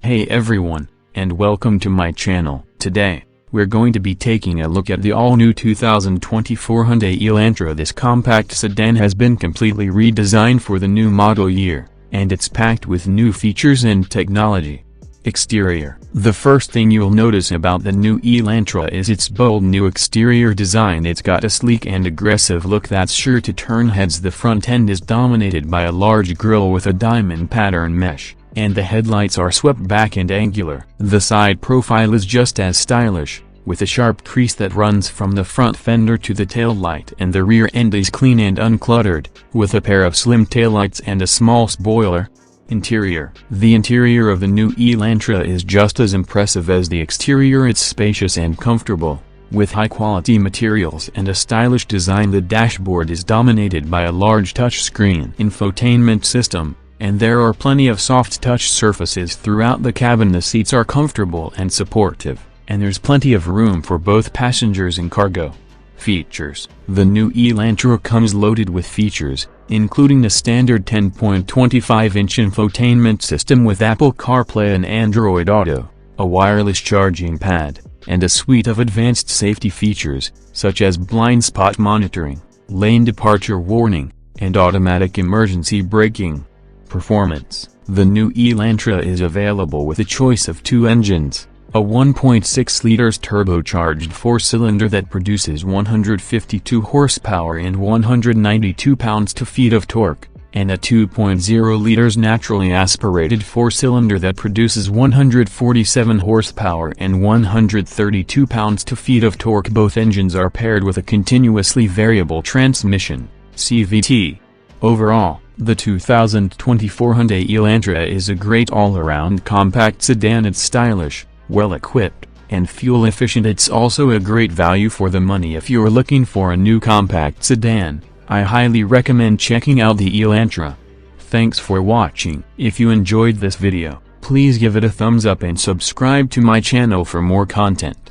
Hey everyone, and welcome to my channel. Today, we're going to be taking a look at the all-new 2024 Hyundai Elantra. This compact sedan has been completely redesigned for the new model year, and it's packed with new features and technology. Exterior. The first thing you'll notice about the new Elantra is its bold new exterior design. It's got a sleek and aggressive look that's sure to turn heads. The front end is dominated by a large grille with a diamond pattern mesh, and the headlights are swept back and angular. The side profile is just as stylish, with a sharp crease that runs from the front fender to the tail light, and the rear end is clean and uncluttered, with a pair of slim taillights and a small spoiler. Interior. The interior of the new Elantra is just as impressive as the exterior. It's spacious and comfortable, with high-quality materials and a stylish design. The dashboard is dominated by a large touchscreen infotainment system, and there are plenty of soft touch surfaces throughout the cabin. The seats are comfortable and supportive, and there's plenty of room for both passengers and cargo. Features. The new Elantra comes loaded with features, including the standard 10.25-inch infotainment system with Apple CarPlay and Android Auto, a wireless charging pad, and a suite of advanced safety features, such as blind spot monitoring, lane departure warning, and automatic emergency braking. Performance. The new Elantra is available with a choice of two engines. A 1.6 liters turbocharged four-cylinder that produces 152 horsepower and 192 pounds-feet of torque, and a 2.0 liters naturally aspirated four-cylinder that produces 147 horsepower and 132 pounds-feet of torque. Both engines are paired with a continuously variable transmission, CVT. Overall, the 2024 Hyundai Elantra is a great all-around compact sedan. It's stylish, well-equipped, and fuel-efficient. It's also a great value for the money. If you're looking for a new compact sedan, I highly recommend checking out the Elantra. Thanks for watching. If you enjoyed this video, please give it a thumbs up and subscribe to my channel for more content.